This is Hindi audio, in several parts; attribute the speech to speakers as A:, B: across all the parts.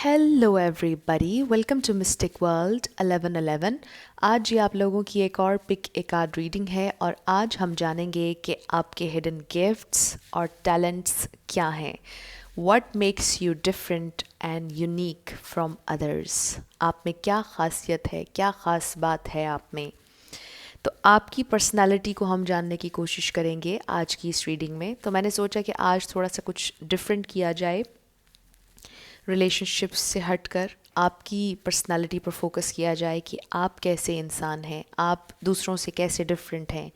A: Hello everybody, welcome to mystic world 1111। आज ये आप लोगों की एक और पिक ए कार्ड रीडिंग है और आज हम जानेंगे कि आपके हिडन गिफ्ट्स और टैलेंट्स क्या हैं। What makes you different and unique from others. आप में क्या खासियत है, क्या ख़ास बात है आप में। तो आपकी पर्सनालिटी को हम जानने की कोशिश करेंगे आज की इस रीडिंग में। तो मैंने सोचा कि आज थोड़ा सा कुछ डिफरेंट किया जाए, रिलेशनशिप्स से हटकर आपकी पर्सनालिटी पर फोकस किया जाए कि आप कैसे इंसान हैं, आप दूसरों से कैसे डिफरेंट हैं,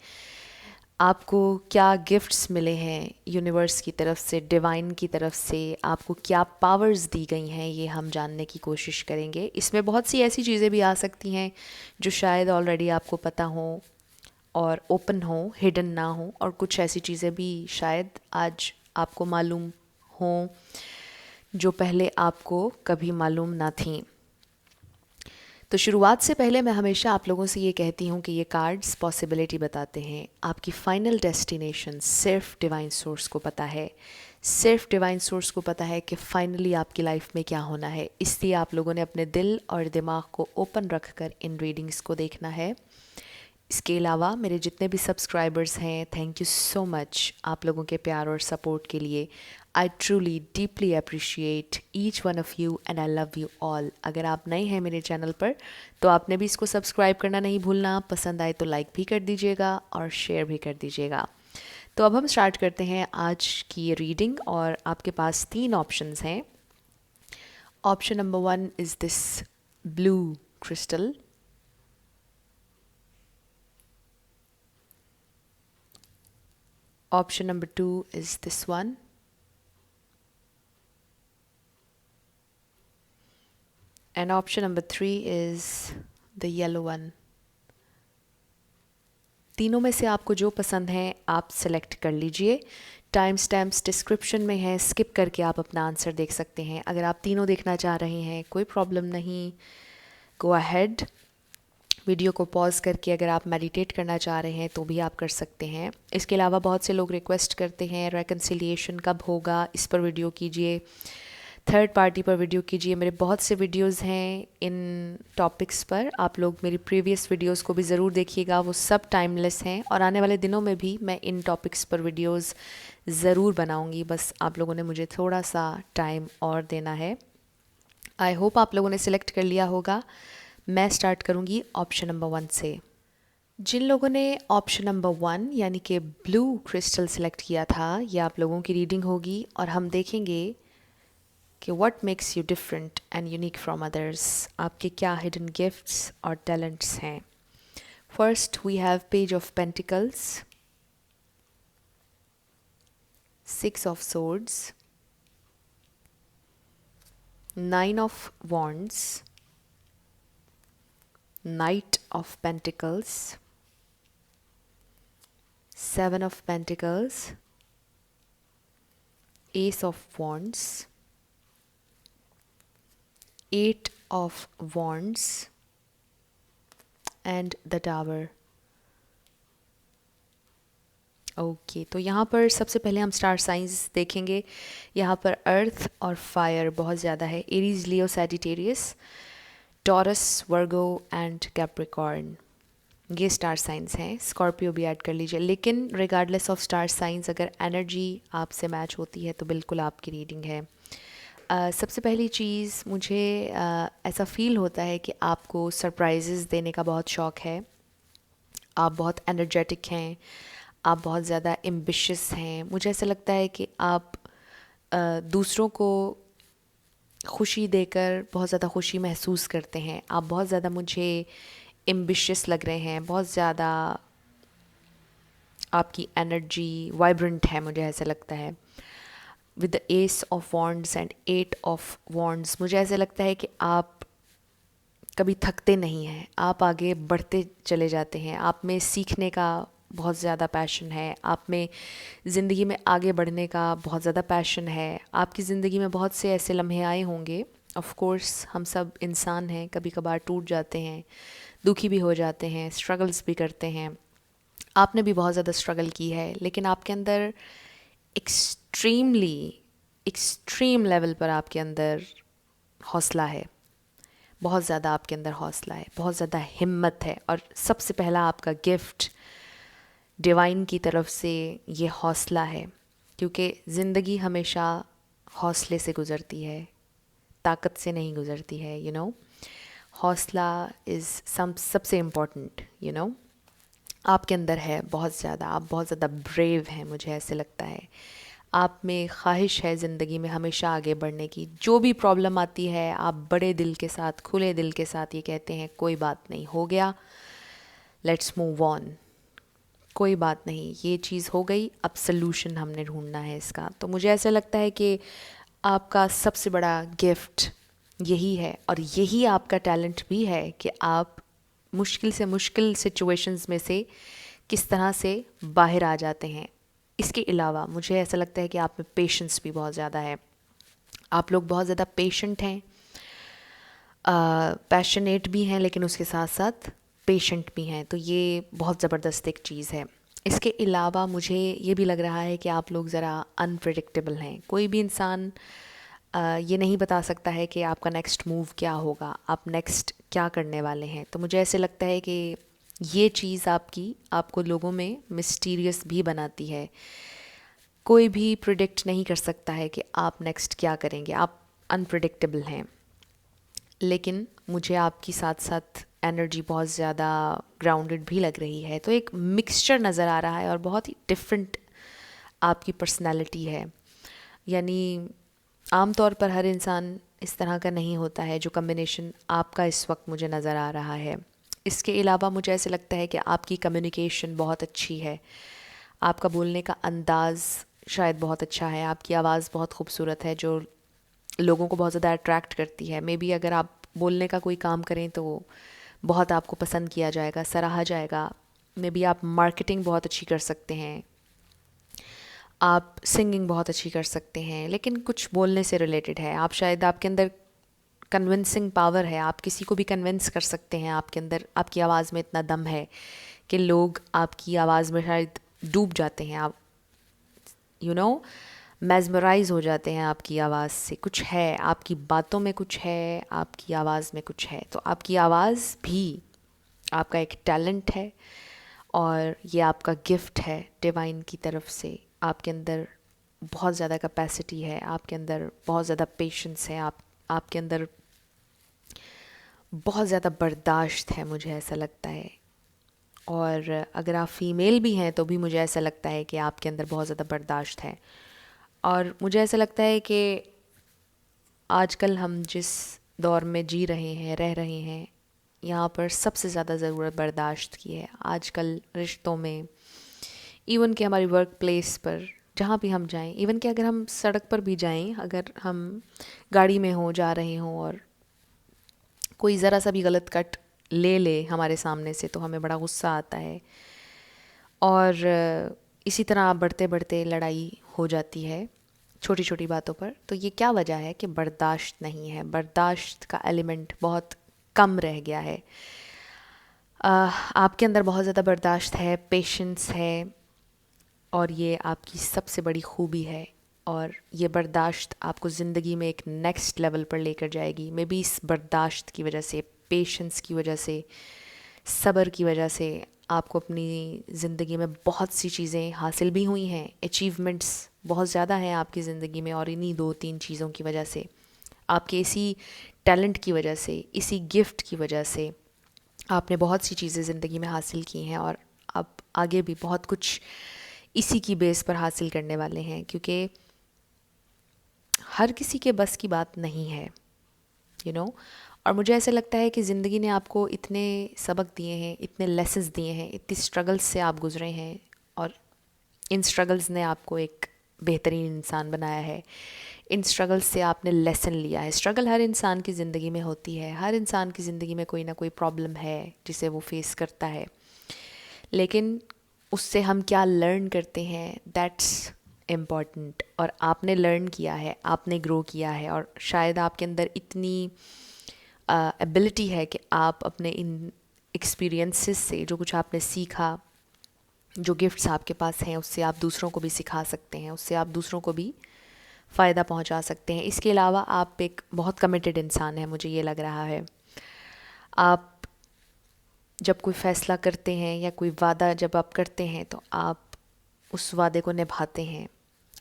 A: आपको क्या गिफ्ट्स मिले हैं यूनिवर्स की तरफ से, डिवाइन की तरफ से, आपको क्या पावर्स दी गई हैं, ये हम जानने की कोशिश करेंगे। इसमें बहुत सी ऐसी चीज़ें भी आ सकती हैं जो शायद ऑलरेडी आपको पता हो और ओपन हो, हिडन ना हो, और कुछ ऐसी चीज़ें भी शायद आज आपको मालूम हों जो पहले आपको कभी मालूम ना थी। तो शुरुआत से पहले मैं हमेशा आप लोगों से ये कहती हूँ कि ये कार्ड्स पॉसिबिलिटी बताते हैं। आपकी फ़ाइनल डेस्टिनेशन सिर्फ डिवाइन सोर्स को पता है, सिर्फ डिवाइन सोर्स को पता है कि फ़ाइनली आपकी लाइफ में क्या होना है। इसलिए आप लोगों ने अपने दिल और दिमाग को ओपन रख कर इन रीडिंग्स को देखना है। इसके अलावा मेरे जितने भी सब्सक्राइबर्स हैं, थैंक यू सो मच आप लोगों के प्यार और सपोर्ट के लिए। I truly deeply appreciate each one of you and I love you all. अगर आप नए हैं मेरे चैनल पर तो आपने भी इसको सब्सक्राइब करना नहीं भूलना, पसंद आए तो लाइक भी कर दीजिएगा और शेयर भी कर दीजिएगा। तो अब हम स्टार्ट करते हैं आज की ये रीडिंग और आपके पास 3 ऑप्शंस हैं। Option number 1 is this blue crystal. Option number 2 is this one. And option number 3 is the yellow one. तीनों में से आपको जो पसंद है आप सेलेक्ट कर लीजिए। टाइम स्टैम्प्स डिस्क्रिप्शन में है, स्किप करके आप अपना आंसर देख सकते हैं। अगर आप तीनों देखना चाह रहे हैं कोई प्रॉब्लम नहीं, गो अहेड। वीडियो को पॉज करके अगर आप मेडिटेट करना चाह रहे हैं तो भी आप कर सकते हैं। इसके अलावा बहुत से लोग रिक्वेस्ट करते हैं रेकन्सिलिएशन कब होगा, इस पर वीडियो कीजिए, थर्ड पार्टी पर वीडियो कीजिए। मेरे बहुत से वीडियोस हैं इन टॉपिक्स पर, आप लोग मेरी प्रीवियस वीडियोस को भी ज़रूर देखिएगा, वो सब टाइमलेस हैं और आने वाले दिनों में भी मैं इन टॉपिक्स पर वीडियोस ज़रूर बनाऊंगी। बस आप लोगों ने मुझे थोड़ा सा टाइम और देना है। आई होप आप लोगों ने सिलेक्ट कर लिया होगा। मैं स्टार्ट करूंगी ऑप्शन नंबर 1 से। जिन लोगों ने ऑप्शन नंबर 1 यानी कि ब्लू क्रिस्टल सेलेक्ट किया था, ये आप लोगों की रीडिंग होगी और हम देखेंगे कि what makes you different and unique from others. आपके क्या हिडन गिफ्ट्स और टैलेंट्स हैं। First we have page of pentacles, 6 of swords, 9 of wands, Knight of Pentacles, 7 of Pentacles, Ace of Wands, 8 of Wands and the Tower. Okay तो यहाँ पर सबसे पहले हम स्टार साइंस देखेंगे। यहाँ पर अर्थ और फायर बहुत ज़्यादा है, Aries, Leo, Sagittarius, taurus, Virgo and Capricorn, ये स्टार साइंस हैं। स्कॉर्पियो भी ऐड कर लीजिए, लेकिन रिगार्डलेस ऑफ स्टार साइंस अगर एनर्जी आपसे मैच होती है तो बिल्कुल आपकी रीडिंग है। सबसे पहली चीज़ मुझे ऐसा फील होता है कि आपको सरप्राइजेज़ देने का बहुत शौक़ है। आप बहुत एनर्जेटिक हैं, आप बहुत ज़्यादा एम्बिशियस हैं। मुझे ऐसा लगता है कि आप दूसरों को खुशी देकर बहुत ज़्यादा खुशी महसूस करते हैं। आप बहुत ज़्यादा मुझे एम्बिशियस लग रहे हैं, बहुत ज़्यादा आपकी एनर्जी वाइब्रेंट है, मुझे ऐसा लगता है। With the S of wands and 8 of wands मुझे ऐसा लगता है कि आप कभी थकते नहीं हैं, आप आगे बढ़ते चले जाते हैं। आप में सीखने का बहुत ज़्यादा पैशन है, आप में ज़िंदगी में आगे बढ़ने का बहुत ज़्यादा पैशन है। आपकी ज़िंदगी में बहुत से ऐसे लम्हे आए होंगे, ऑफ कोर्स हम सब इंसान हैं, कभी कभार टूट जाते हैं, दुखी भी हो जाते हैं, स्ट्रगल्स भी करते हैं। आपने भी बहुत ज़्यादा स्ट्रगल की है, लेकिन आपके अंदर एक्सट्रीम लेवल पर आपके अंदर हौसला है, बहुत ज़्यादा आपके अंदर हौसला है, बहुत ज़्यादा हिम्मत है। और सबसे पहला आपका गिफ्ट डिवाइन की तरफ से ये हौसला है, क्योंकि ज़िंदगी हमेशा हौसले से गुज़रती है, ताकत से नहीं गुज़रती है। हौसला इज़ सबसे इम्पॉर्टेंट। आपके अंदर है बहुत ज़्यादा, आप बहुत ज़्यादा ब्रेव हैं, मुझे ऐसे लगता है। आप में ख्वाहिश है ज़िंदगी में हमेशा आगे बढ़ने की। जो भी प्रॉब्लम आती है आप बड़े दिल के साथ, खुले दिल के साथ ये कहते हैं, कोई बात नहीं, हो गया, लेट्स मूव ऑन, कोई बात नहीं, ये चीज़ हो गई, अब सल्यूशन हमने ढूंढना है इसका। तो मुझे ऐसा लगता है कि आपका सबसे बड़ा गिफ्ट यही है, और यही आपका टैलेंट भी है कि आप मुश्किल से मुश्किल सिचुएशंस में से किस तरह से बाहर आ जाते हैं। इसके अलावा मुझे ऐसा लगता है कि आप में पेशेंस भी बहुत ज़्यादा है। आप लोग बहुत ज़्यादा पेशेंट हैं, पैशनेट भी हैं, लेकिन उसके साथ साथ पेशेंट भी हैं। तो ये बहुत ज़बरदस्त एक चीज़ है। इसके अलावा मुझे ये भी लग रहा है कि आप लोग ज़रा अनप्रेडिक्टेबल हैं। कोई भी इंसान ये नहीं बता सकता है कि आपका नेक्स्ट मूव क्या होगा, आप नेक्स्ट क्या करने वाले हैं। तो मुझे ऐसे लगता है कि ये चीज़ आपको लोगों में मिस्टीरियस भी बनाती है। कोई भी प्रिडिक्ट नहीं कर सकता है कि आप नेक्स्ट क्या करेंगे, आप अनप्रिडिक्टेबल हैं। लेकिन मुझे आपकी साथ साथ एनर्जी बहुत ज़्यादा ग्राउंडेड भी लग रही है। तो एक मिक्सचर नज़र आ रहा है और बहुत ही डिफरेंट आपकी पर्सनैलिटी है। यानी आम तौर पर हर इंसान इस तरह का नहीं होता है, जो कम्बिनेशन आपका इस वक्त मुझे नज़र आ रहा है। इसके अलावा मुझे ऐसे लगता है कि आपकी कम्युनिकेशन बहुत अच्छी है, आपका बोलने का अंदाज़ शायद बहुत अच्छा है, आपकी आवाज़ बहुत खूबसूरत है जो लोगों को बहुत ज़्यादा अट्रैक्ट करती है। मे बी अगर आप बोलने का कोई काम करें तो बहुत आपको पसंद किया जाएगा, सराहा जाएगा। मे बी आप मार्केटिंग बहुत अच्छी कर सकते हैं, आप सिंगिंग बहुत अच्छी कर सकते हैं, लेकिन कुछ बोलने से रिलेटेड है। आप शायद, आपके अंदर कन्विंसिंग पावर है, आप किसी को भी कन्विंस कर सकते हैं। आपके अंदर, आपकी आवाज़ में इतना दम है कि लोग आपकी आवाज़ में शायद डूब जाते हैं। आप मेज़मराइज़ हो जाते हैं आपकी आवाज़ से। कुछ है आपकी बातों में, कुछ है आपकी आवाज़ में, कुछ है। तो आपकी आवाज़ भी आपका एक टैलेंट है और ये आपका गिफ्ट है डिवाइन की तरफ से। आपके अंदर बहुत ज़्यादा कैपेसिटी है, आपके अंदर बहुत ज़्यादा पेशेंस है, आपके अंदर बहुत ज़्यादा बर्दाश्त है, मुझे ऐसा लगता है। और अगर आप फ़ीमेल भी हैं तो भी मुझे ऐसा लगता है कि आपके अंदर बहुत ज़्यादा बर्दाश्त है। और मुझे ऐसा लगता है कि आजकल हम जिस दौर में जी रहे हैं, रह रहे हैं, यहाँ पर सबसे ज़्यादा ज़रूरत बर्दाश्त की है। आजकल रिश्तों में, इवन कि हमारी वर्क प्लेस पर, जहाँ भी हम जाएं, इवन कि अगर हम सड़क पर भी जाएं, अगर हम गाड़ी में हों, जा रहे हों और कोई ज़रा सा भी गलत कट ले हमारे सामने से, तो हमें बड़ा गुस्सा आता है। और इसी तरह बढ़ते बढ़ते लड़ाई हो जाती है छोटी छोटी बातों पर। तो ये क्या वजह है कि बर्दाश्त नहीं है, बर्दाश्त का एलिमेंट बहुत कम रह गया है। आपके अंदर बहुत ज़्यादा बर्दाश्त है, पेशेंस है, और ये आपकी सबसे बड़ी खूबी है। और ये बर्दाश्त आपको ज़िंदगी में एक नेक्स्ट लेवल पर लेकर जाएगी। मे बी इस बर्दाश्त की वजह से, पेशेंस की वजह से, सब्र की वजह से आपको अपनी ज़िंदगी में बहुत सी चीज़ें हासिल भी हुई हैं, अचीवमेंट्स बहुत ज़्यादा हैं आपकी ज़िंदगी में। और इन्हीं 2-3 चीज़ों की वजह से, आपके इसी टैलेंट की वजह से, इसी गिफ्ट की वजह से आपने बहुत सी चीज़ें ज़िंदगी में हासिल की हैं, और आप आगे भी बहुत कुछ इसी की बेस पर हासिल करने वाले हैं। क्योंकि हर किसी के बस की बात नहीं है, और मुझे ऐसा लगता है कि ज़िंदगी ने आपको इतने सबक दिए हैं, इतने लेसन्स दिए हैं, इतनी स्ट्रगल्स से आप गुज़रे हैं, और इन स्ट्रगल्स ने आपको एक बेहतरीन इंसान बनाया है। इन स्ट्रगल्स से आपने लेसन लिया है। स्ट्रगल हर इंसान की ज़िंदगी में होती है, हर इंसान की ज़िंदगी में कोई ना कोई प्रॉब्लम है जिसे वो फेस करता है, लेकिन उससे हम क्या लर्न करते हैं, दैट्स इम्पॉर्टेंट। और आपने लर्न किया है, आपने ग्रो किया है, और शायद आपके अंदर इतनी एबिलिटी है कि आप अपने इन एक्सपीरियंसेस से, जो कुछ आपने सीखा, जो गिफ्ट्स आपके पास हैं, उससे आप दूसरों को भी सिखा सकते हैं, उससे आप दूसरों को भी फ़ायदा पहुंचा सकते हैं। इसके अलावा आप एक बहुत कमिटेड इंसान हैं, मुझे ये लग रहा है। आप जब कोई फ़ैसला करते हैं या कोई वादा जब आप करते हैं तो आप उस वादे को निभाते हैं।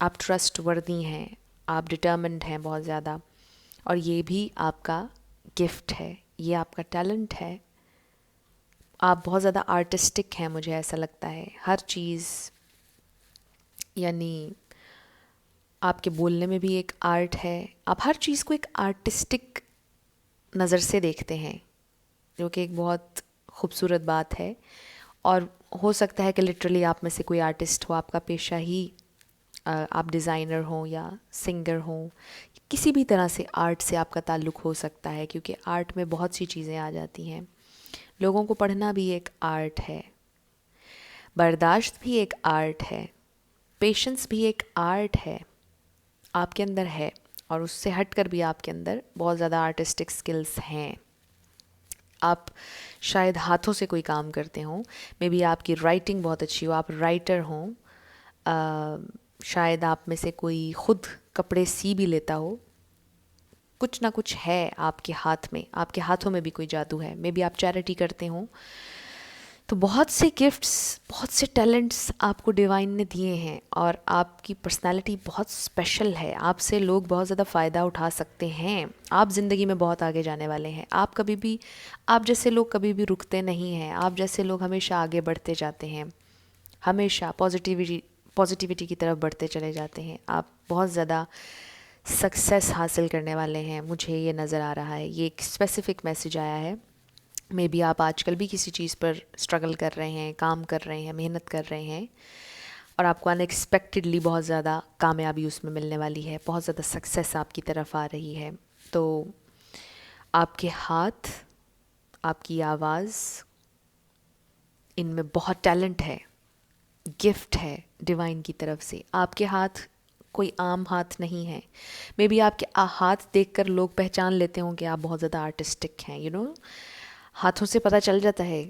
A: आप ट्रस्ट वर्दी हैं, आप डिटर्मिन्ड हैं बहुत ज़्यादा, और ये भी आपका गिफ्ट है, ये आपका टैलेंट है। आप बहुत ज़्यादा आर्टिस्टिक हैं, मुझे ऐसा लगता है। हर चीज़, यानी आपके बोलने में भी एक आर्ट है। आप हर चीज़ को एक आर्टिस्टिक नज़र से देखते हैं, जो कि एक बहुत खूबसूरत बात है। और हो सकता है कि लिटरली आप में से कोई आर्टिस्ट हो, आपका पेशा ही आप डिज़ाइनर हों या सिंगर हों, किसी भी तरह से आर्ट से आपका ताल्लुक़ हो सकता है, क्योंकि आर्ट में बहुत सी चीज़ें आ जाती हैं। लोगों को पढ़ना भी एक आर्ट है, बर्दाश्त भी एक आर्ट है, पेशेंस भी एक आर्ट है, आपके अंदर है। और उससे हटकर भी आपके अंदर बहुत ज़्यादा आर्टिस्टिक स्किल्स हैं। आप शायद हाथों से कोई काम करते हों, मे बी आपकी राइटिंग बहुत अच्छी हो, आप राइटर हों, शायद आप में से कोई खुद कपड़े सी भी लेता हो। कुछ ना कुछ है आपके हाथ में, आपके हाथों में भी कोई जादू है। मे बी आप चैरिटी करते हों। तो बहुत से गिफ्ट्स, बहुत से टैलेंट्स आपको डिवाइन ने दिए हैं, और आपकी पर्सनालिटी बहुत स्पेशल है। आपसे लोग बहुत ज़्यादा फ़ायदा उठा सकते हैं। आप ज़िंदगी में बहुत आगे जाने वाले हैं। आप कभी भी, आप जैसे लोग कभी भी रुकते नहीं हैं। आप जैसे लोग हमेशा आगे बढ़ते जाते हैं, हमेशा पॉजिटिविटी की तरफ बढ़ते चले जाते हैं। आप बहुत ज़्यादा सक्सेस हासिल करने वाले हैं, मुझे ये नज़र आ रहा है। ये एक स्पेसिफ़िक मैसेज आया है। मे बी आप आजकल भी किसी चीज़ पर स्ट्रगल कर रहे हैं, काम कर रहे हैं, मेहनत कर रहे हैं, और आपको अनएक्सपेक्टेडली बहुत ज़्यादा कामयाबी उसमें मिलने वाली है, बहुत ज़्यादा सक्सेस आपकी तरफ आ रही है। तो आपके हाथ, आपकी आवाज़, इनमें बहुत टैलेंट है, गिफ्ट है डिवाइन की तरफ से। आपके हाथ कोई आम हाथ नहीं है। मे बी आपके हाथ देखकर लोग पहचान लेते हों कि आप बहुत ज़्यादा आर्टिस्टिक हैं। हाथों से पता चल जाता है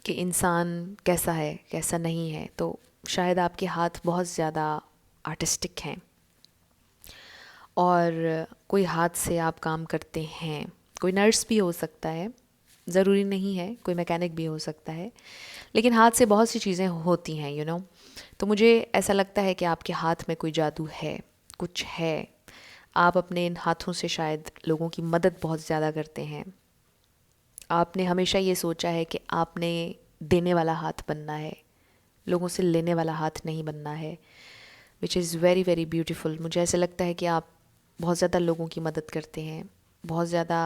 A: कि इंसान कैसा है, कैसा नहीं है। तो शायद आपके हाथ बहुत ज़्यादा आर्टिस्टिक हैं, और कोई हाथ से आप काम करते हैं। कोई नर्स भी हो सकता है, ज़रूरी नहीं है, कोई मैकेनिक भी हो सकता है, लेकिन हाथ से बहुत सी चीज़ें होती हैं। तो मुझे ऐसा लगता है कि आपके हाथ में कोई जादू है, कुछ है। आप अपने इन हाथों से शायद लोगों की मदद बहुत ज़्यादा करते हैं। आपने हमेशा ये सोचा है कि आपने देने वाला हाथ बनना है, लोगों से लेने वाला हाथ नहीं बनना है, which is very very beautiful. मुझे ऐसा लगता है कि आप बहुत ज़्यादा लोगों की मदद करते हैं, बहुत ज़्यादा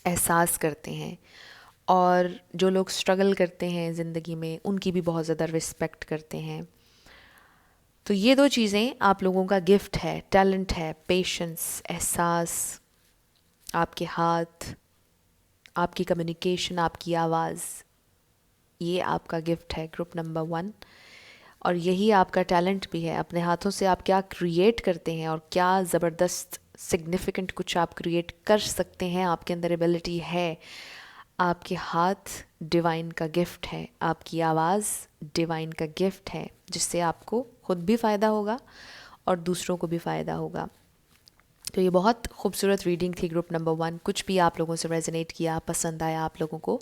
A: एहसास करते हैं, और जो लोग स्ट्रगल करते हैं ज़िंदगी में उनकी भी बहुत ज़्यादा रिस्पेक्ट करते हैं। तो ये दो चीज़ें आप लोगों का गिफ्ट है, टैलेंट है, पेशेंस, एहसास, आपके हाथ, आपकी कम्युनिकेशन, आपकी आवाज़, ये आपका गिफ्ट है, ग्रुप नंबर 1। और यही आपका टैलेंट भी है। अपने हाथों से आप क्या क्रिएट करते हैं, और क्या ज़बरदस्त सिग्निफिकेंट कुछ आप क्रिएट कर सकते हैं, आपके अंदर एबिलिटी है। आपके हाथ डिवाइन का गिफ्ट है, आपकी आवाज़ डिवाइन का गिफ्ट है, जिससे आपको खुद भी फ़ायदा होगा और दूसरों को भी फ़ायदा होगा। तो ये बहुत खूबसूरत रीडिंग थी, ग्रुप नंबर 1। कुछ भी आप लोगों से रेजोनेट किया, पसंद आया आप लोगों को,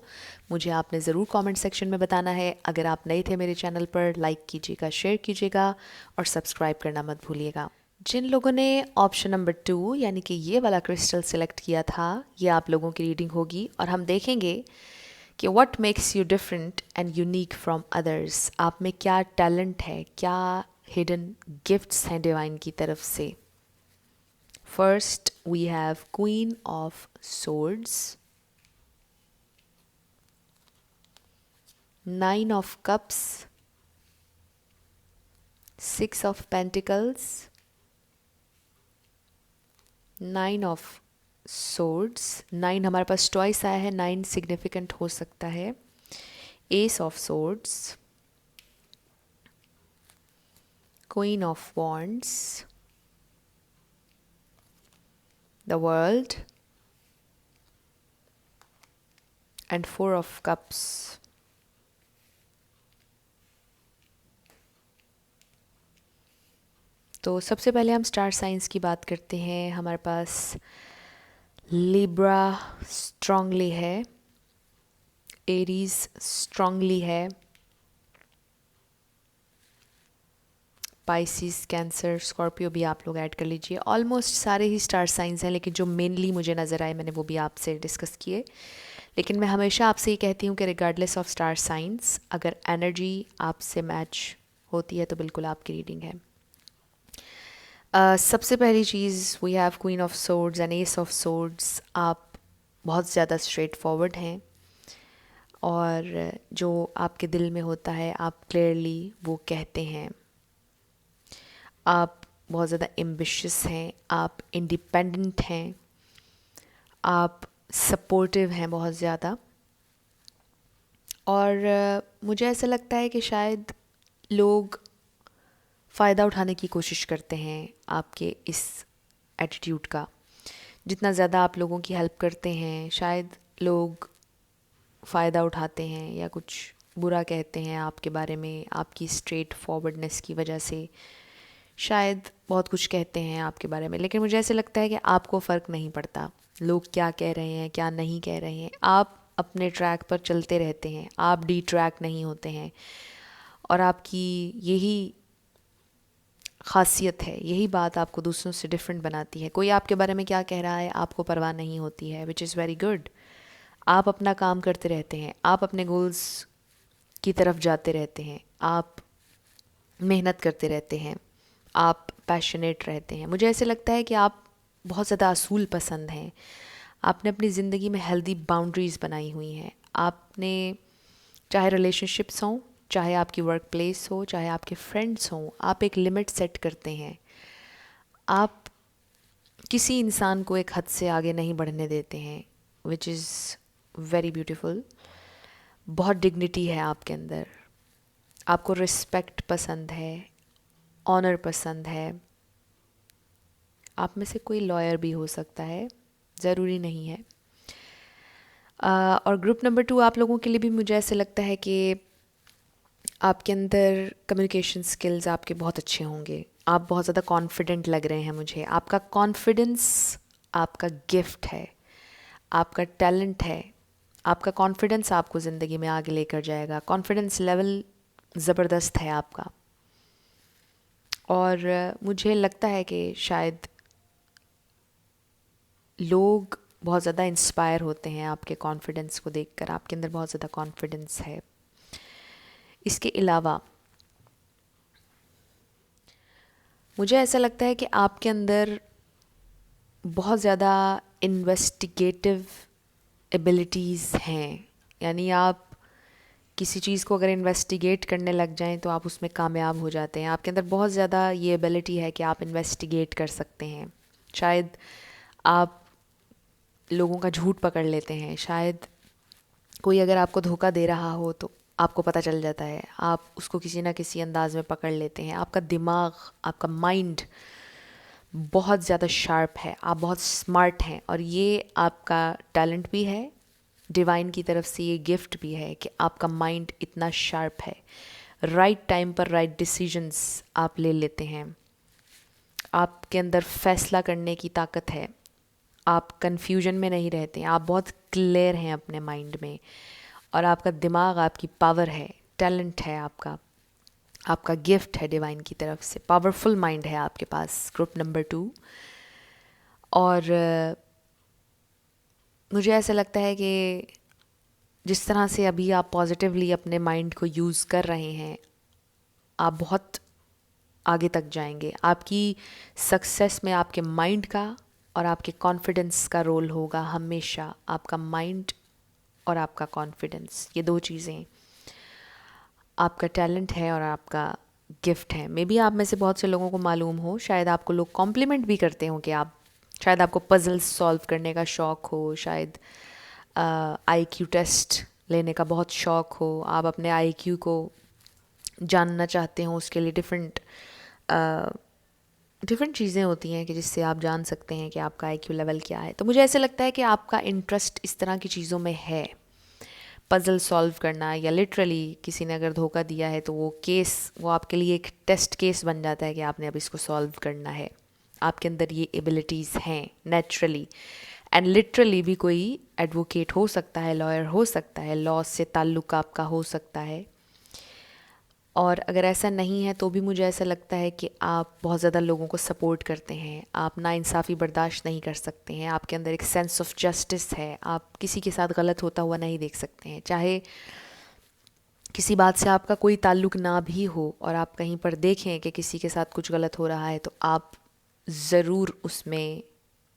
A: मुझे आपने ज़रूर कमेंट सेक्शन में बताना है। अगर आप नए थे मेरे चैनल पर, लाइक कीजिएगा, शेयर कीजिएगा, और सब्सक्राइब करना मत भूलिएगा। जिन लोगों ने ऑप्शन नंबर 2 यानी कि ये वाला क्रिस्टल सेलेक्ट किया था, ये आप लोगों की रीडिंग होगी, और हम देखेंगे कि what makes you different and unique from others. आप में क्या टैलेंट है, क्या हिडन गिफ्ट्स हैं डिवाइन की तरफ से। First, we have Queen of Swords, Nine of Cups, Six of Pentacles, Nine of Swords। 9 हमारे पास चॉइस आया है, 9 सिग्निफिकेंट हो सकता है। Ace of Swords, Queen of Wands, the World, and Four of Cups। तो सबसे पहले हम स्टार साइंस की बात करते हैं। हमारे पास लिब्रा स्ट्रांगली है, एरीज स्ट्रांगली है, पाइसिस, कैंसर, स्कॉर्पियो भी आप लोग ऐड कर लीजिए। ऑलमोस्ट सारे ही स्टार साइंस हैं, लेकिन जो मेनली मुझे नज़र आए मैंने वो भी आपसे डिस्कस किए। लेकिन मैं हमेशा आपसे ये कहती हूँ कि रिगार्डलेस ऑफ स्टार साइंस, अगर एनर्जी आपसे मैच होती है तो बिल्कुल आपकी रीडिंग है। सबसे पहली चीज़, we have queen of swords and ace of swords. आप बहुत ज़्यादा स्ट्रेट फॉरवर्ड हैं और जो आपके दिल में होता है आप क्लियरली वो कहते हैं। आप बहुत ज़्यादा एम्बिशियस हैं, आप इंडिपेंडेंट हैं, आप सपोर्टिव हैं बहुत ज़्यादा। और मुझे ऐसा लगता है कि शायद लोग फ़ायदा उठाने की कोशिश करते हैं आपके इस एटीट्यूड का। जितना ज़्यादा आप लोगों की हेल्प करते हैं, शायद लोग फ़ायदा उठाते हैं या कुछ बुरा कहते हैं आपके बारे में, आपकी स्ट्रेट फॉरवर्डनेस की वजह से शायद बहुत कुछ कहते हैं आपके बारे में। लेकिन मुझे ऐसे लगता है कि आपको फ़र्क नहीं पड़ता लोग क्या कह रहे हैं, क्या नहीं कह रहे हैं। आप अपने ट्रैक पर चलते रहते हैं, आप डी ट्रैक नहीं होते हैं। और आपकी यही ख़ासियत है, यही बात आपको दूसरों से डिफरेंट बनाती है। कोई आपके बारे में क्या कह रहा है आपको परवाह नहीं होती है, विच इज़ वेरी गुड। आप अपना काम करते रहते हैं, आप अपने गोल्स की तरफ जाते रहते हैं, आप मेहनत करते रहते हैं, आप पैशनेट रहते हैं। मुझे ऐसे लगता है कि आप बहुत ज़्यादा असूल पसंद हैं। आपने अपनी ज़िंदगी में हेल्दी बाउंड्रीज़ बनाई हुई हैं। आपने, चाहे रिलेशनशिप्स हों, चाहे आपकी वर्क प्लेस हो, चाहे आपके फ्रेंड्स हों, आप एक लिमिट सेट करते हैं। आप किसी इंसान को एक हद से आगे नहीं बढ़ने देते हैं, विच इज़ वेरी ब्यूटीफुल। बहुत डिग्निटी है आपके अंदर, आपको रिस्पेक्ट पसंद है, ऑनर पसंद है। आप में से कोई लॉयर भी हो सकता है, ज़रूरी नहीं है। और ग्रुप नंबर 2 आप लोगों के लिए भी मुझे ऐसे लगता है कि आपके अंदर कम्युनिकेशन स्किल्स आपके बहुत अच्छे होंगे। आप बहुत ज़्यादा कॉन्फिडेंट लग रहे हैं मुझे। आपका कॉन्फिडेंस आपका गिफ्ट है, आपका टैलेंट है। आपका कॉन्फिडेंस आपको ज़िंदगी में आगे लेकर जाएगा। कॉन्फिडेंस लेवल ज़बरदस्त है आपका। और मुझे लगता है कि शायद लोग बहुत ज़्यादा इंस्पायर होते हैं आपके कॉन्फिडेंस को देखकर। आपके अंदर बहुत ज़्यादा कॉन्फिडेंस है। इसके अलावा मुझे ऐसा लगता है कि आपके अंदर बहुत ज़्यादा इन्वेस्टिगेटिव एबिलिटीज़ हैं। यानी आप किसी चीज़ को अगर इन्वेस्टिगेट करने लग जाएं तो आप उसमें कामयाब हो जाते हैं। आपके अंदर बहुत ज़्यादा ये एबिलिटी है कि आप इन्वेस्टिगेट कर सकते हैं। शायद आप लोगों का झूठ पकड़ लेते हैं। शायद कोई अगर आपको धोखा दे रहा हो तो आपको पता चल जाता है, आप उसको किसी ना किसी अंदाज में पकड़ लेते हैं। आपका दिमाग, आपका माइंड बहुत ज़्यादा शार्प है, आप बहुत स्मार्ट हैं। और ये आपका टैलेंट भी है, डिवाइन की तरफ से ये गिफ्ट भी है कि आपका माइंड इतना शार्प है। राइट टाइम पर राइट डिसीजंस आप ले लेते हैं। आपके अंदर फैसला करने की ताकत है। आप कन्फ्यूजन में नहीं रहते हैं, आप बहुत क्लियर हैं अपने माइंड में। और आपका दिमाग आपकी पावर है, टैलेंट है आपका, आपका गिफ्ट है डिवाइन की तरफ से। पावरफुल माइंड है आपके पास, ग्रुप नंबर 2। और मुझे ऐसा लगता है कि जिस तरह से अभी आप पॉजिटिवली अपने माइंड को यूज़ कर रहे हैं, आप बहुत आगे तक जाएंगे। आपकी सक्सेस में आपके माइंड का और आपके कॉन्फिडेंस का रोल होगा हमेशा। आपका माइंड और आपका कॉन्फिडेंस, ये दो चीज़ें, आपका टैलेंट है और आपका गिफ्ट है। मे बी आप में से बहुत से लोगों को मालूम हो, शायद आपको लोग कॉम्प्लीमेंट भी करते हो कि आप, शायद आपको पजल्स सॉल्व करने का शौक़ हो, शायद आईक्यू टेस्ट लेने का बहुत शौक़ हो, आप अपने आईक्यू को जानना चाहते हो। उसके लिए डिफरेंट चीज़ें होती हैं कि जिससे आप जान सकते हैं कि आपका आईक्यू लेवल क्या है। तो मुझे ऐसे लगता है कि आपका इंटरेस्ट इस तरह की चीज़ों में है। पज़ल सॉल्व करना, या लिटरली किसी ने अगर धोखा दिया है तो वो आपके लिए एक टेस्ट केस बन जाता है कि आपने अब इसको सॉल्व करना है। आपके अंदर ये एबिलिटीज़ हैं नेचुरली। एंड लिटरली भी कोई एडवोकेट हो सकता है, लॉयर हो सकता है, लॉ से ताल्लुक़ आपका हो सकता है। और अगर ऐसा नहीं है तो भी मुझे ऐसा लगता है कि आप बहुत ज़्यादा लोगों को सपोर्ट करते हैं, आप नाइंसाफ़ी बर्दाश्त नहीं कर सकते हैं, आपके अंदर एक सेंस ऑफ जस्टिस है, आप किसी के साथ गलत होता हुआ नहीं देख सकते हैं। चाहे किसी बात से आपका कोई ताल्लुक़ ना भी हो और आप कहीं पर देखें कि किसी के साथ कुछ गलत हो रहा है तो आप ज़रूर उसमें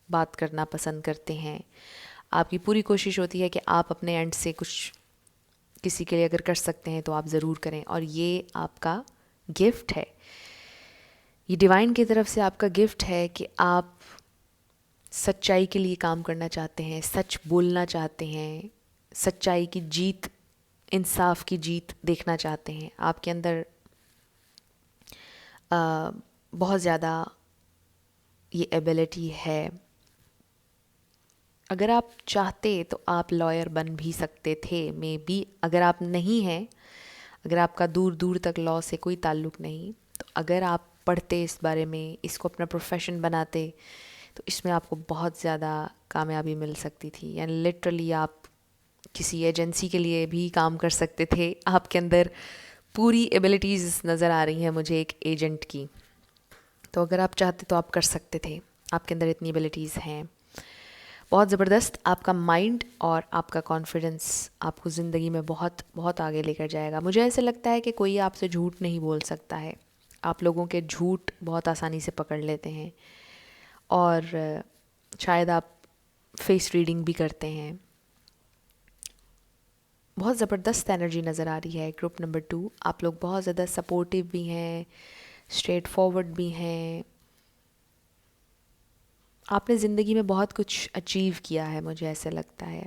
A: बात करना पसंद करते हैं। आपकी पूरी कोशिश होती है कि आप अपने एंड से कुछ किसी के लिए अगर कर सकते हैं तो आप ज़रूर करें, और ये आपका गिफ्ट है, ये डिवाइन की तरफ से आपका गिफ्ट है कि आप सच्चाई के लिए काम करना चाहते हैं, सच बोलना चाहते हैं, सच्चाई की जीत, इंसाफ की जीत देखना चाहते हैं। आपके अंदर बहुत ज़्यादा ये एबिलिटी है। अगर आप चाहते तो आप लॉयर बन भी सकते थे, मे बी। अगर आप नहीं हैं, अगर आपका दूर दूर तक लॉ से कोई ताल्लुक़ नहीं, तो अगर आप पढ़ते इस बारे में, इसको अपना प्रोफेशन बनाते, तो इसमें आपको बहुत ज़्यादा कामयाबी मिल सकती थी। यानी लिटरली आप किसी एजेंसी के लिए भी काम कर सकते थे। आपके अंदर पूरी एबिलिटीज़ नज़र आ रही हैं मुझे एक एजेंट की। तो अगर आप चाहते तो आप कर सकते थे, आपके अंदर इतनी एबिलिटीज़ हैं। बहुत ज़बरदस्त आपका माइंड और आपका कॉन्फिडेंस आपको ज़िंदगी में बहुत बहुत आगे लेकर जाएगा। मुझे ऐसे लगता है कि कोई आपसे झूठ नहीं बोल सकता है। आप लोगों के झूठ बहुत आसानी से पकड़ लेते हैं, और शायद आप फेस रीडिंग भी करते हैं। बहुत ज़बरदस्त एनर्जी नज़र आ रही है ग्रुप नंबर 2। आप लोग बहुत ज़्यादा सपोर्टिव भी हैं, स्ट्रेट फॉरवर्ड भी हैं। आपने ज़िंदगी में बहुत कुछ अचीव किया है, मुझे ऐसा लगता है,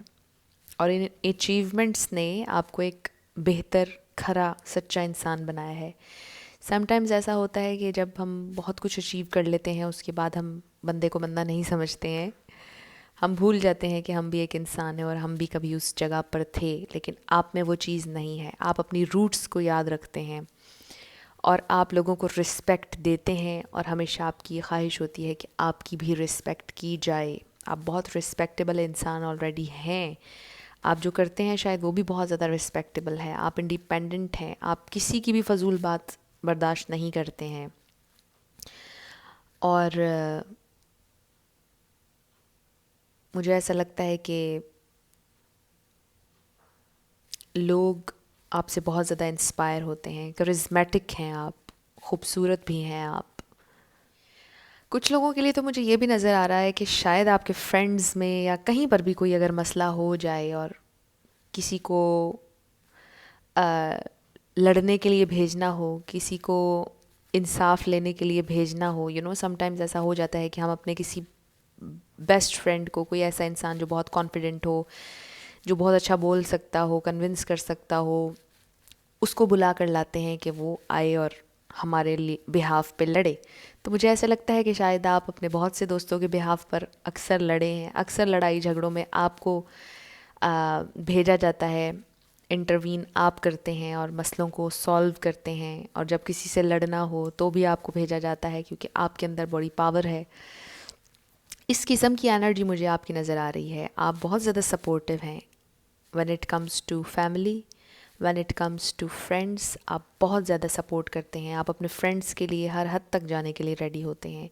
A: और इन अचीवमेंट्स ने आपको एक बेहतर, खरा, सच्चा इंसान बनाया है। समटाइम्स ऐसा होता है कि जब हम बहुत कुछ अचीव कर लेते हैं उसके बाद हम बंदे को बंदा नहीं समझते हैं, हम भूल जाते हैं कि हम भी एक इंसान हैं और हम भी कभी उस जगह पर थे। लेकिन आप में वो चीज़ नहीं है। आप अपनी रूट्स को याद रखते हैं और आप लोगों को रिस्पेक्ट देते हैं, और हमेशा आपकी ये ख्वाहिश होती है कि आपकी भी रिस्पेक्ट की जाए। आप बहुत रिस्पेक्टेबल इंसान ऑलरेडी हैं। आप जो करते हैं शायद वो भी बहुत ज़्यादा रिस्पेक्टेबल है। आप इंडिपेंडेंट हैं, आप किसी की भी फ़जूल बात बर्दाश्त नहीं करते हैं। और मुझे ऐसा लगता है कि लोग आपसे बहुत ज़्यादा इंस्पायर होते हैं। करिज़मेटिक हैं आप, खूबसूरत भी हैं आप। कुछ लोगों के लिए तो मुझे ये भी नज़र आ रहा है कि शायद आपके फ्रेंड्स में या कहीं पर भी कोई अगर मसला हो जाए और किसी को लड़ने के लिए भेजना हो, किसी को इंसाफ लेने के लिए भेजना हो, समटाइम्स ऐसा हो जाता है कि हम अपने किसी बेस्ट फ्रेंड को, कोई ऐसा इंसान जो बहुत कॉन्फिडेंट हो, जो बहुत अच्छा बोल सकता हो, कन्विंस कर सकता हो, उसको बुला कर लाते हैं कि वो आए और हमारे लिए बिहाफ पे लड़े। तो मुझे ऐसा लगता है कि शायद आप अपने बहुत से दोस्तों के बिहाफ पर अक्सर लड़े हैं। अक्सर लड़ाई झगड़ों में आपको भेजा जाता है, इंटरवीन आप करते हैं और मसलों को सॉल्व करते हैं। और जब किसी से लड़ना हो तो भी आपको भेजा जाता है, क्योंकि आपके अंदर बड़ी पावर है। इस किस्म की एनर्जी मुझे आपकी नज़र आ रही है। आप बहुत ज़्यादा सपोर्टिव हैं when it comes to family, when it comes to friends. आप बहुत ज़्यादा सपोर्ट करते हैं। आप अपने फ्रेंड्स के लिए हर हद तक जाने के लिए रेडी होते हैं।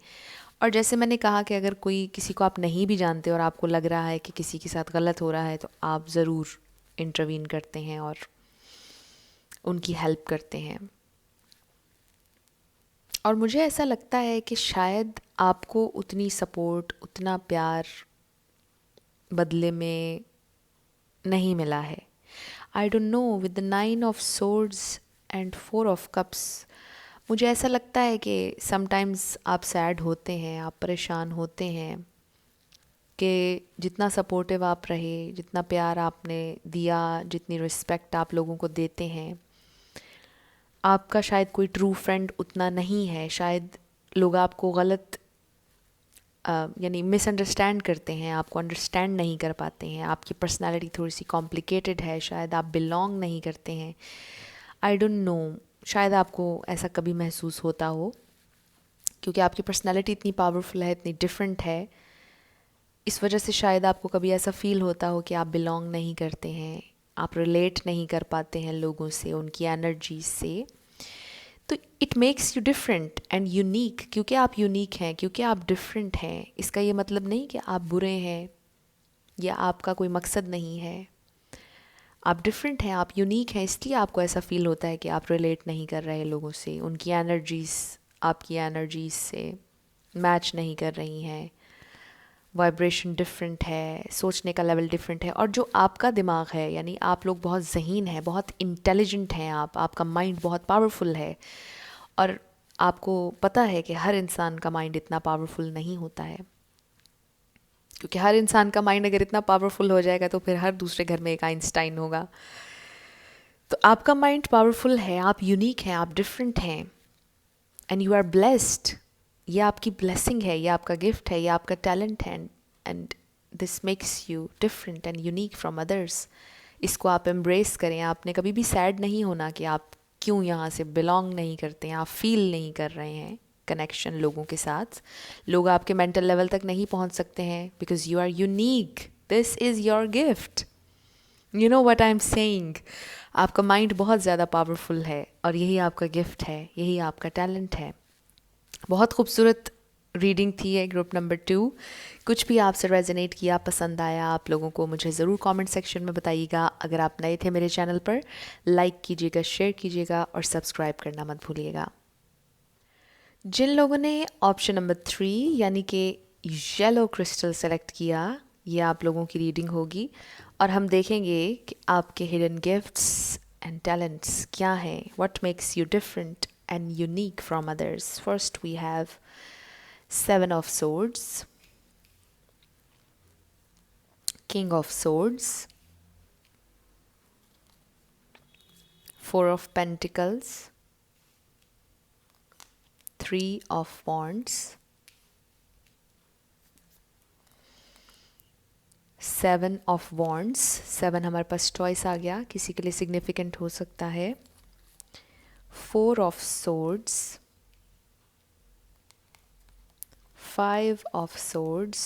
A: और जैसे मैंने कहा कि अगर कोई, किसी को आप नहीं भी जानते और आपको लग रहा है कि किसी के साथ गलत हो रहा है, तो आप ज़रूर इंटरवीन करते हैं और उनकी हेल्प करते हैं। और मुझे ऐसा लगता है कि शायद आपको उतनी सपोर्ट, उतना प्यार बदले में नहीं मिला है। I don't know, with the 9 of swords and 4 of cups, मुझे ऐसा लगता है कि समटाइम्स आप सैड होते हैं, आप परेशान होते हैं कि जितना सपोर्टिव आप रहे, जितना प्यार आपने दिया, जितनी रिस्पेक्ट आप लोगों को देते हैं, आपका शायद कोई ट्रू फ्रेंड उतना नहीं है। शायद लोग आपको गलत यानी मिसअंडरस्टैंड करते हैं, आपको अंडरस्टैंड नहीं कर पाते हैं, आपकी पर्सनालिटी थोड़ी सी कॉम्प्लिकेटेड है, शायद आप बिलोंग नहीं करते हैं। आई डोंट नो, शायद आपको ऐसा कभी महसूस होता हो, क्योंकि आपकी पर्सनालिटी इतनी पावरफुल है, इतनी डिफरेंट है, इस वजह से शायद आपको कभी ऐसा फील होता हो कि आप बिलोंग नहीं करते हैं, आप रिलेट नहीं कर पाते हैं लोगों से, उनकी एनर्जी से। तो it makes you different and unique, क्योंकि आप यूनिक हैं, क्योंकि आप डिफरेंट हैं, इसका ये मतलब नहीं कि आप बुरे हैं या आपका कोई मकसद नहीं है। आप डिफरेंट हैं, आप यूनिक हैं, इसलिए आपको ऐसा फील होता है कि आप रिलेट नहीं कर रहे लोगों से, उनकी एनर्जीज आपकी एनर्जीज से मैच नहीं कर रही हैं, वाइब्रेशन डिफरेंट है, सोचने का लेवल डिफरेंट है। और जो आपका दिमाग है, यानी आप लोग बहुत ज़हीन हैं, बहुत इंटेलिजेंट हैं, आपका माइंड बहुत पावरफुल है, और आपको पता है कि हर इंसान का माइंड इतना पावरफुल नहीं होता है, क्योंकि हर इंसान का माइंड अगर इतना पावरफुल हो जाएगा तो फिर हर दूसरे घर में एक आइंस्टाइन होगा। तो आपका माइंड पावरफुल है, आप यूनिक हैं, आप डिफरेंट हैं, एंड यू आर ब्लेस्ड। ये आपकी ब्लेसिंग है, ये आपका गिफ्ट है, ये आपका टैलेंट है, and this makes you different and unique from others. इसको आप एम्ब्रेस करें। आपने कभी भी सैड नहीं होना कि आप क्यों यहाँ से बिलोंग नहीं करते हैं, आप फील नहीं कर रहे हैं कनेक्शन लोगों के साथ। लोग आपके मेंटल लेवल तक नहीं पहुँच सकते हैं, because you are unique, this is your gift. You know what I am saying. आपका माइंड बहुत ज़्यादा पावरफुल है, और यही आपका गिफ्ट है, यही आपका टैलेंट है। बहुत खूबसूरत रीडिंग थी है ग्रुप नंबर 2। कुछ भी आपसे रेजोनेट किया, पसंद आया आप लोगों को, मुझे ज़रूर कमेंट सेक्शन में बताइएगा। अगर आप नए थे मेरे चैनल पर, लाइक कीजिएगा, शेयर कीजिएगा, और सब्सक्राइब करना मत भूलिएगा। जिन लोगों ने ऑप्शन नंबर 3 यानी कि येलो क्रिस्टल सेलेक्ट किया, ये आप लोगों की रीडिंग होगी, और हम देखेंगे कि आपके हिडन गिफ्ट्स एंड टैलेंट्स क्या हैं, what makes you different and unique from others. First we have 7 of Swords, King of Swords, 4 of Pentacles, 3 of Wands, 7 of Wands। 7 हमारे पास चॉइस आ गया, किसी के लिए सिग्निफिकेंट हो सकता है। 4 of Swords, 5 of Swords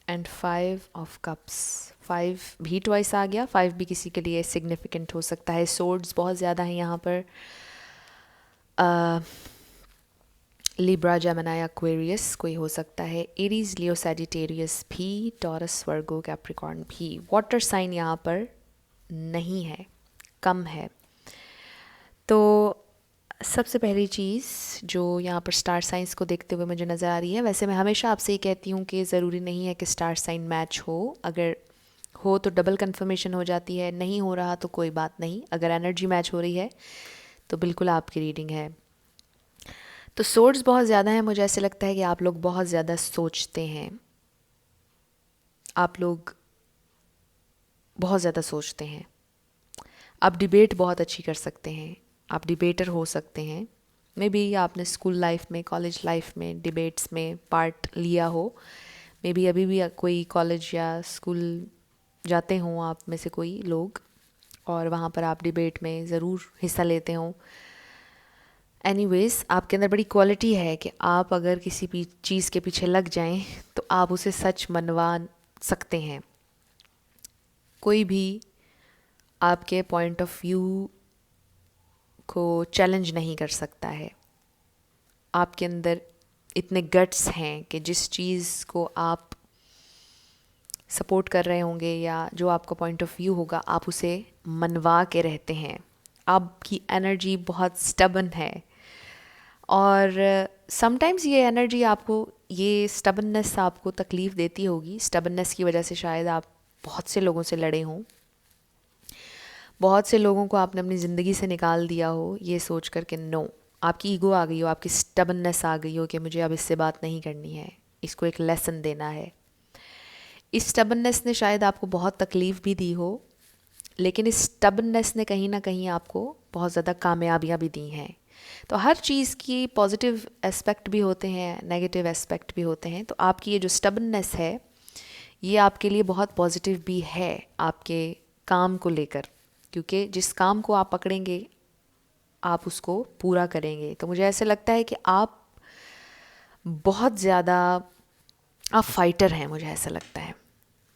A: and 5 of Cups। 5 भी ट्वाइस आ गया, 5 भी किसी के लिए सिग्निफिकेंट हो सकता है। Swords बहुत ज़्यादा है यहाँ पर। लिब्रा, जेमिनी, एक्वेरियस कोई हो सकता है, एरीज, लियो, सैजिटेरियस भी, टॉरस, वर्गो, कैप्रिकॉर्न भी। वाटर साइन यहाँ पर नहीं है, कम है। तो सबसे पहली चीज़ जो यहाँ पर स्टार साइंस को देखते हुए मुझे नज़र आ रही है, वैसे मैं हमेशा आपसे ये कहती हूँ कि ज़रूरी नहीं है कि स्टार साइन मैच हो, अगर हो तो डबल कंफर्मेशन हो जाती है, नहीं हो रहा तो कोई बात नहीं, अगर एनर्जी मैच हो रही है तो बिल्कुल आपकी रीडिंग है। तो सोर्स बहुत ज़्यादा है, मुझे ऐसे लगता है कि आप लोग बहुत ज़्यादा सोचते हैं, आप लोग बहुत ज़्यादा सोचते हैं, आप डिबेट बहुत अच्छी कर सकते हैं, आप डिबेटर हो सकते हैं। मे बी आपने स्कूल लाइफ में, कॉलेज लाइफ में डिबेट्स में पार्ट लिया हो, मे बी अभी भी कोई कॉलेज या स्कूल जाते हों आप में से कोई लोग, और वहाँ पर आप डिबेट में ज़रूर हिस्सा लेते हों। एनीवेज़, आपके अंदर बड़ी क्वालिटी है कि आप अगर किसी भी चीज़ के पीछे लग जाएं तो आप उसे सच मनवा सकते हैं। कोई भी आपके पॉइंट ऑफ व्यू को चैलेंज नहीं कर सकता है। आपके अंदर इतने गट्स हैं कि जिस चीज़ को आप सपोर्ट कर रहे होंगे या जो आपका पॉइंट ऑफ व्यू होगा, आप उसे मनवा के रहते हैं। आपकी एनर्जी बहुत स्टबन है, और समटाइम्स ये एनर्जी आपको, ये स्टबननेस आपको तकलीफ़ देती होगी। स्टबननेस की वजह से शायद आप बहुत से लोगों से लड़े हों, बहुत से लोगों को आपने अपनी ज़िंदगी से निकाल दिया हो, ये सोच कर के नो, आपकी ईगो आ गई हो, आपकी स्टबननेस आ गई हो कि मुझे अब इससे बात नहीं करनी है, इसको एक लेसन देना है। इस स्टबननेस ने शायद आपको बहुत तकलीफ़ भी दी हो, लेकिन इस स्टबननेस ने कहीं ना कहीं आपको बहुत ज़्यादा कामयाबियाँ भी दी हैं। तो हर चीज़ की पॉजिटिव एस्पेक्ट भी होते हैं, नेगेटिव एस्पेक्ट भी होते हैं। तो आपकी ये जो स्टबननेस है ये आपके लिए बहुत पॉजिटिव भी है आपके काम को लेकर, क्योंकि जिस काम को आप पकड़ेंगे आप उसको पूरा करेंगे। तो मुझे ऐसे लगता है कि आप बहुत ज़्यादा आप फाइटर हैं, मुझे ऐसा लगता है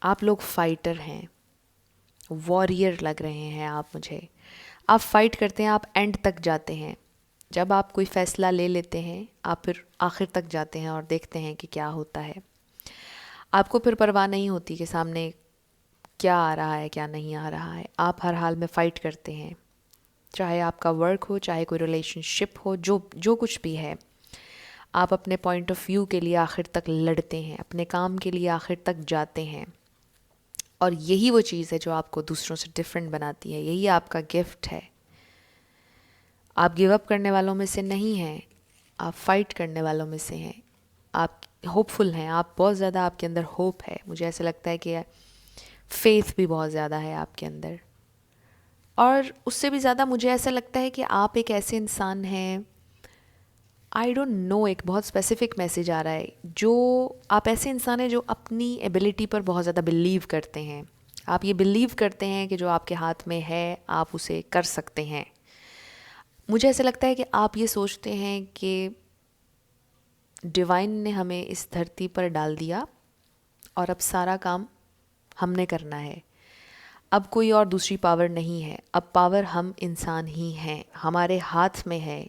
A: आप लोग फाइटर हैं, वॉरियर लग रहे हैं आप मुझे। आप फाइट करते हैं, आप एंड तक जाते हैं। जब आप कोई फ़ैसला ले लेते हैं आप फिर आखिर तक जाते हैं और देखते हैं कि क्या होता है। आपको फिर परवाह नहीं होती कि सामने क्या आ रहा है क्या नहीं आ रहा है, आप हर हाल में फ़ाइट करते हैं। चाहे आपका वर्क हो, चाहे कोई रिलेशनशिप हो, जो जो कुछ भी है, आप अपने पॉइंट ऑफ व्यू के लिए आखिर तक लड़ते हैं, अपने काम के लिए आखिर तक जाते हैं। और यही वो चीज़ है जो आपको दूसरों से डिफरेंट बनाती है, यही आपका गिफ्ट है। आप गिव अप करने वालों में से नहीं हैं, आप फाइट करने वालों में से हैं। आप होपफुल हैं, आप बहुत ज़्यादा, आपके अंदर होप है। मुझे ऐसा लगता है कि फेथ भी बहुत ज़्यादा है आपके अंदर। और उससे भी ज़्यादा मुझे ऐसा लगता है कि आप एक ऐसे इंसान हैं, आई डोंट नो, एक बहुत स्पेसिफिक मैसेज आ रहा है, जो आप ऐसे इंसान हैं जो अपनी एबिलिटी पर बहुत ज़्यादा बिलीव करते हैं। आप ये बिलीव करते हैं कि जो आपके हाथ में है आप उसे कर सकते हैं। मुझे ऐसा लगता है कि आप ये सोचते हैं कि डिवाइन ने हमें इस धरती पर डाल दिया और अब सारा काम हमने करना है। अब कोई और दूसरी पावर नहीं है, अब पावर हम इंसान ही हैं। हमारे हाथ में है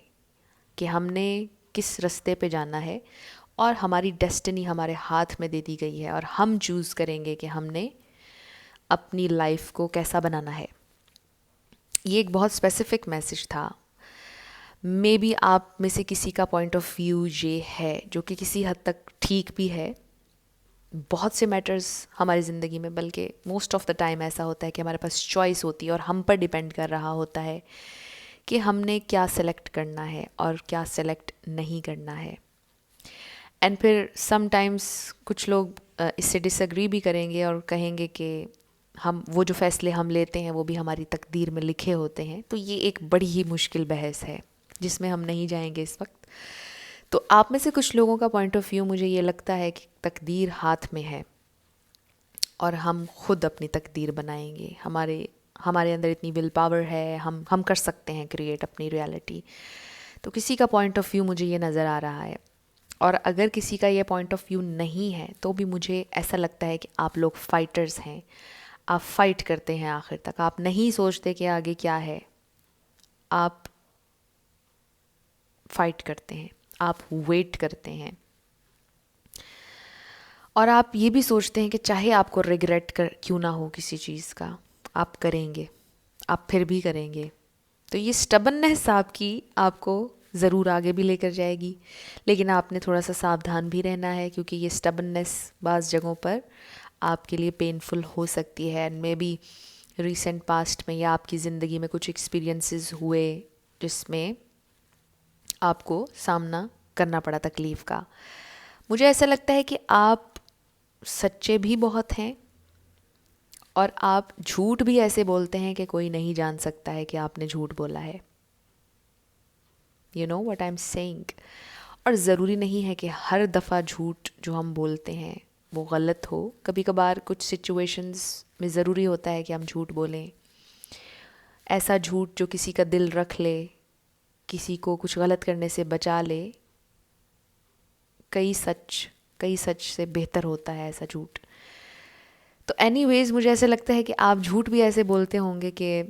A: कि हमने किस रास्ते पे जाना है, और हमारी डेस्टिनी हमारे हाथ में दे दी गई है और हम चूज़ करेंगे कि हमने अपनी लाइफ को कैसा बनाना है। ये एक बहुत स्पेसिफिक मैसेज था। मे बी आप में से किसी का पॉइंट ऑफ व्यू ये है, जो कि किसी हद तक ठीक भी है। बहुत से मैटर्स हमारी ज़िंदगी में, बल्कि मोस्ट ऑफ द टाइम ऐसा होता है कि हमारे पास चॉइस होती है और हम पर डिपेंड कर रहा होता है कि हमने क्या सेलेक्ट करना है और क्या सेलेक्ट नहीं करना है। एंड फिर समटाइम्स कुछ लोग इससे डिसएग्री भी करेंगे और कहेंगे कि हम वो जो फ़ैसले हम लेते हैं वो भी हमारी तकदीर में लिखे होते हैं। तो ये एक बड़ी ही मुश्किल बहस है जिसमें हम नहीं जाएंगे इस वक्त। तो आप में से कुछ लोगों का पॉइंट ऑफ व्यू, मुझे ये लगता है कि तकदीर हाथ में है और हम खुद अपनी तकदीर बनाएंगे। हमारे अंदर इतनी विल पावर है, हम कर सकते हैं क्रिएट अपनी रियलिटी। तो किसी का पॉइंट ऑफ व्यू मुझे ये नज़र आ रहा है, और अगर किसी का ये पॉइंट ऑफ व्यू नहीं है तो भी मुझे ऐसा लगता है कि आप लोग फाइटर्स हैं। आप फाइट करते हैं आखिर तक, आप नहीं सोचते कि आगे क्या है, आप फाइट करते हैं, आप वेट करते हैं। और आप ये भी सोचते हैं कि चाहे आपको रिग्रेट कर क्यों ना हो किसी चीज़ का, आप करेंगे, आप फिर भी करेंगे। तो ये स्टबननेस आपकी आपको ज़रूर आगे भी लेकर जाएगी, लेकिन आपने थोड़ा सा सावधान भी रहना है, क्योंकि ये स्टबननेस बाज़ जगहों पर आपके लिए पेनफुल हो सकती है। And may be recent past में या आपकी ज़िंदगी में कुछ एक्सपीरियंसेस हुए जिसमें आपको सामना करना पड़ा तकलीफ़ का। मुझे ऐसा लगता है कि आप सच्चे भी बहुत हैं और आप झूठ भी ऐसे बोलते हैं कि कोई नहीं जान सकता है कि आपने झूठ बोला है। You know what I am saying. और ज़रूरी नहीं है कि हर दफ़ा झूठ जो हम बोलते हैं वो गलत हो। कभी कभार कुछ सिचुएशंस में ज़रूरी होता है कि हम झूठ बोलें, ऐसा झूठ जो किसी का दिल रख ले, किसी को कुछ गलत करने से बचा ले। कई सच से बेहतर होता है ऐसा झूठ। तो एनीवेज मुझे ऐसे लगता है कि आप झूठ भी ऐसे बोलते होंगे कि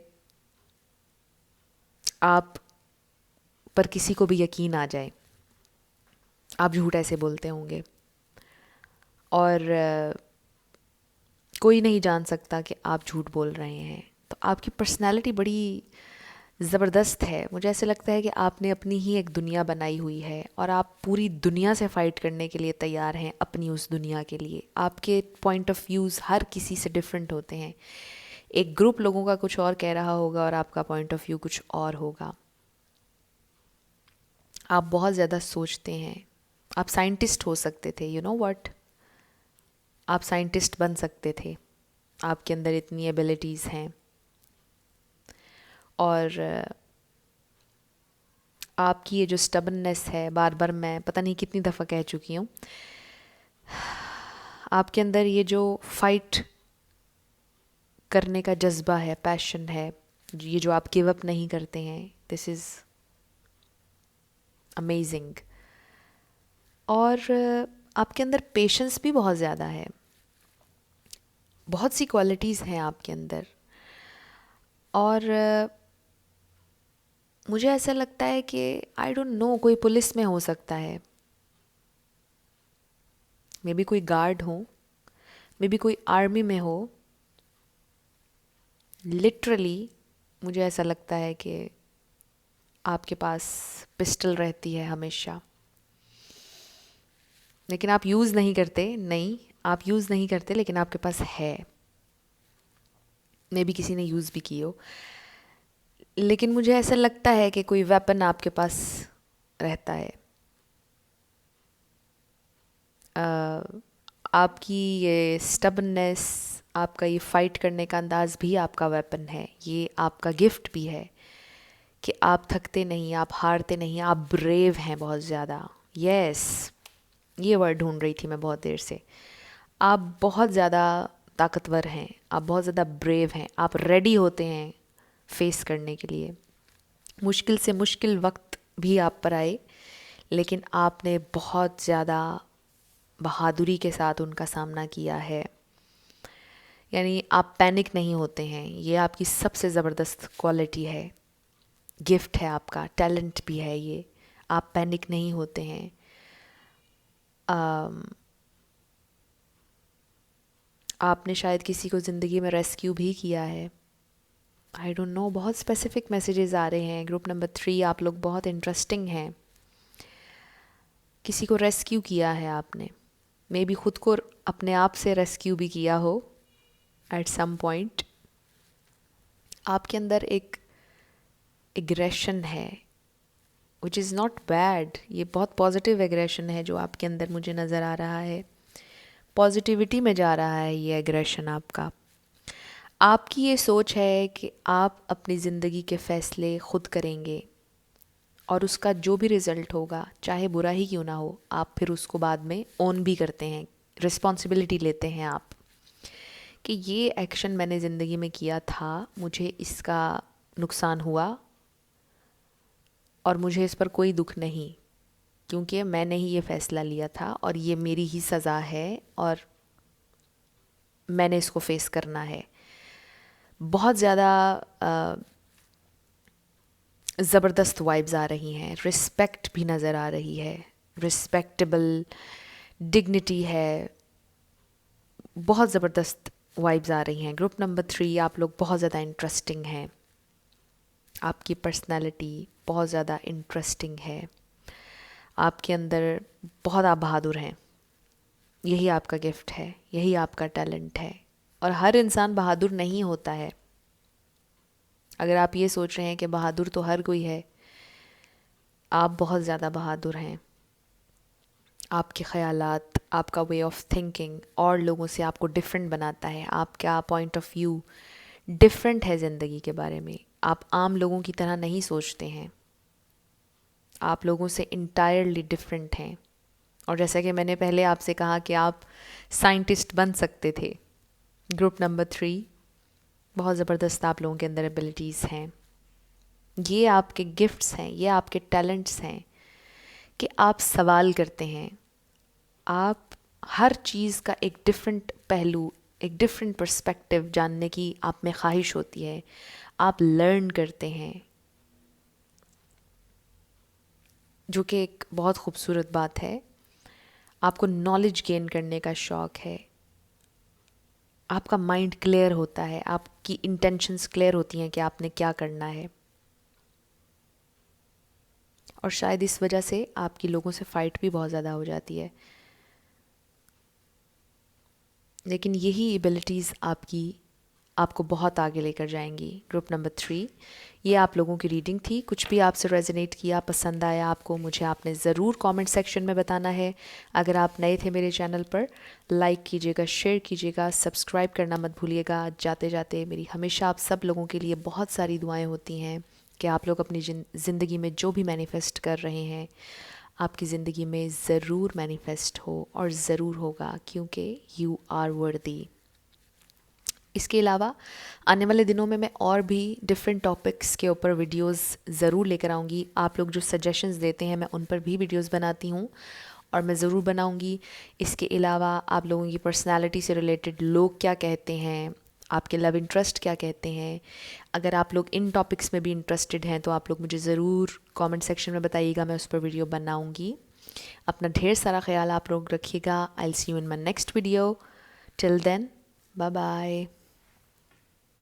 A: आप पर किसी को भी यकीन आ जाए। आप झूठ ऐसे बोलते होंगे और कोई नहीं जान सकता कि आप झूठ बोल रहे हैं। तो आपकी पर्सनैलिटी बड़ी ज़बरदस्त है। मुझे ऐसे लगता है कि आपने अपनी ही एक दुनिया बनाई हुई है और आप पूरी दुनिया से फ़ाइट करने के लिए तैयार हैं, अपनी उस दुनिया के लिए। आपके पॉइंट ऑफ व्यूज़ हर किसी से डिफरेंट होते हैं। एक ग्रुप लोगों का कुछ और कह रहा होगा और आपका पॉइंट ऑफ व्यू कुछ और होगा। आप बहुत ज़्यादा सोचते हैं। आप साइंटिस्ट हो सकते थे, यू नो व्हाट, आप साइंटिस्ट बन सकते थे। आपके अंदर इतनी एबिलिटीज़ हैं और आपकी ये जो स्टबननेस है, बार बार मैं पता नहीं कितनी दफ़ा कह चुकी हूँ, आपके अंदर ये जो फाइट करने का जज्बा है, पैशन है, ये जो आप गिव अप नहीं करते हैं, दिस इज़ अमेजिंग। और आपके अंदर पेशेंस भी बहुत ज़्यादा है, बहुत सी क्वालिटीज़ हैं आपके अंदर। और मुझे ऐसा लगता है कि आई डोंट नो, कोई पुलिस में हो सकता है, मे बी कोई गार्ड हो, मे बी कोई आर्मी में हो। लिटरली मुझे ऐसा लगता है कि आपके पास पिस्टल रहती है हमेशा, लेकिन आप यूज़ नहीं करते। नहीं, आप यूज़ नहीं करते, लेकिन आपके पास है। मे बी किसी ने यूज़ भी की हो, लेकिन मुझे ऐसा लगता है कि कोई वेपन आपके पास रहता है। आपकी ये स्टबननेस, आपका ये फाइट करने का अंदाज़ भी आपका वेपन है, ये आपका गिफ्ट भी है कि आप थकते नहीं, आप हारते नहीं, आप ब्रेव हैं बहुत ज़्यादा। यस, ये वर्ड ढूंढ रही थी मैं बहुत देर से। आप बहुत ज़्यादा ताकतवर हैं, आप बहुत ज़्यादा ब्रेव हैं, आप रेडी होते हैं फेस करने के लिए। मुश्किल से मुश्किल वक्त भी आप पर आए, लेकिन आपने बहुत ज़्यादा बहादुरी के साथ उनका सामना किया है। यानी आप पैनिक नहीं होते हैं, ये आपकी सबसे ज़बरदस्त क्वालिटी है, गिफ्ट है आपका, टैलेंट भी है ये। आप पैनिक नहीं होते हैं। आपने शायद किसी को ज़िंदगी में रेस्क्यू भी किया है, आई डोंट नो, बहुत स्पेसिफिक मैसेजेस आ रहे हैं। ग्रुप नंबर 3, आप लोग बहुत इंटरेस्टिंग हैं। किसी को रेस्क्यू किया है आपने, मे बी खुद को अपने आप से रेस्क्यू भी किया हो एट सम पॉइंट। आपके अंदर एक एग्रेशन है विच इज़ नॉट बैड, ये बहुत पॉजिटिव एग्रेशन है जो आपके अंदर मुझे नज़र आ रहा है। पॉजिटिविटी में जा रहा है ये एग्रेशन आपका। आपकी ये सोच है कि आप अपनी ज़िंदगी के फ़ैसले खुद करेंगे, और उसका जो भी रिज़ल्ट होगा, चाहे बुरा ही क्यों ना हो, आप फिर उसको बाद में ओन भी करते हैं, रिस्पॉन्सिबिलिटी लेते हैं आप कि ये एक्शन मैंने ज़िंदगी में किया था, मुझे इसका नुकसान हुआ और मुझे इस पर कोई दुख नहीं, क्योंकि मैंने ही ये फ़ैसला लिया था और ये मेरी ही सज़ा है और मैंने इसको फेस करना है। बहुत ज़्यादा ज़बरदस्त वाइब्स आ रही हैं, रिस्पेक्ट भी नज़र आ रही है, रिस्पेक्टेबल, डिग्निटी है, बहुत ज़बरदस्त वाइब्स आ रही हैं। ग्रुप नंबर 3, आप लोग बहुत ज़्यादा इंटरेस्टिंग हैं, आपकी पर्सनालिटी बहुत ज़्यादा इंटरेस्टिंग है, आपके अंदर बहुत आप बहादुर हैं, यही आपका गिफ्ट है, यही आपका टैलेंट है। और हर इंसान बहादुर नहीं होता है। अगर आप ये सोच रहे हैं कि बहादुर तो हर कोई है, आप बहुत ज़्यादा बहादुर हैं। आपके ख़यालात, आपका वे ऑफ थिंकिंग और लोगों से आपको डिफरेंट बनाता है। आपका पॉइंट ऑफ व्यू डिफरेंट है ज़िंदगी के बारे में। आप आम लोगों की तरह नहीं सोचते हैं, आप लोगों से इंटायरली डिफरेंट हैं। और जैसा कि मैंने पहले आपसे कहा कि आप साइंटिस्ट बन सकते थे। ग्रुप नंबर 3, बहुत ज़बरदस्त आप लोगों के अंदर एबिलिटीज़ हैं, ये आपके गिफ्ट्स हैं, ये आपके टैलेंट्स हैं कि आप सवाल करते हैं, आप हर चीज़ का एक डिफरेंट पहलू, एक डिफरेंट पर्सपेक्टिव जानने की आप में ख्वाहिश होती है, आप लर्न करते हैं, जो कि एक बहुत खूबसूरत बात है। आपको नॉलेज गेन करने का शौक़ है, आपका माइंड क्लियर होता है, आपकी इंटेंशंस क्लियर होती हैं कि आपने क्या करना है। और शायद इस वजह से आपकी लोगों से फ़ाइट भी बहुत ज़्यादा हो जाती है, लेकिन यही एबिलिटीज़ आपको बहुत आगे लेकर जाएंगी। ग्रुप नंबर 3, ये आप लोगों की रीडिंग थी। कुछ भी आपसे रेजोनेट किया, पसंद आया आपको, मुझे आपने ज़रूर कमेंट सेक्शन में बताना है। अगर आप नए थे मेरे चैनल पर, लाइक कीजिएगा, शेयर कीजिएगा, सब्सक्राइब करना मत भूलिएगा। जाते जाते मेरी हमेशा आप सब लोगों के लिए बहुत सारी दुआएं होती हैं। कि आप लोग अपनी ज़िंदगी में जो भी मैनिफेस्ट कर रहे हैं आपकी ज़िंदगी में ज़रूर मैनिफेस्ट हो और ज़रूर होगा, क्योंकि यू आर वर्दी। इसके अलावा आने वाले दिनों में मैं और भी डिफरेंट टॉपिक्स के ऊपर वीडियोस ज़रूर लेकर आऊँगी। आप लोग जो सजेशंस देते हैं मैं उन पर भी वीडियोस बनाती हूँ और मैं ज़रूर बनाऊँगी। इसके अलावा आप लोगों की पर्सनालिटी से रिलेटेड लोग क्या कहते हैं, आपके लव इंटरेस्ट क्या कहते हैं, अगर आप लोग इन टॉपिक्स में भी इंटरेस्टेड हैं तो आप लोग मुझे ज़रूर कमेंट सेक्शन में बताइएगा, मैं उस पर वीडियो बनाऊँगी। अपना ढेर सारा ख्याल आप लोग रखिएगा। I will see you in my next video. Till then, bye bye.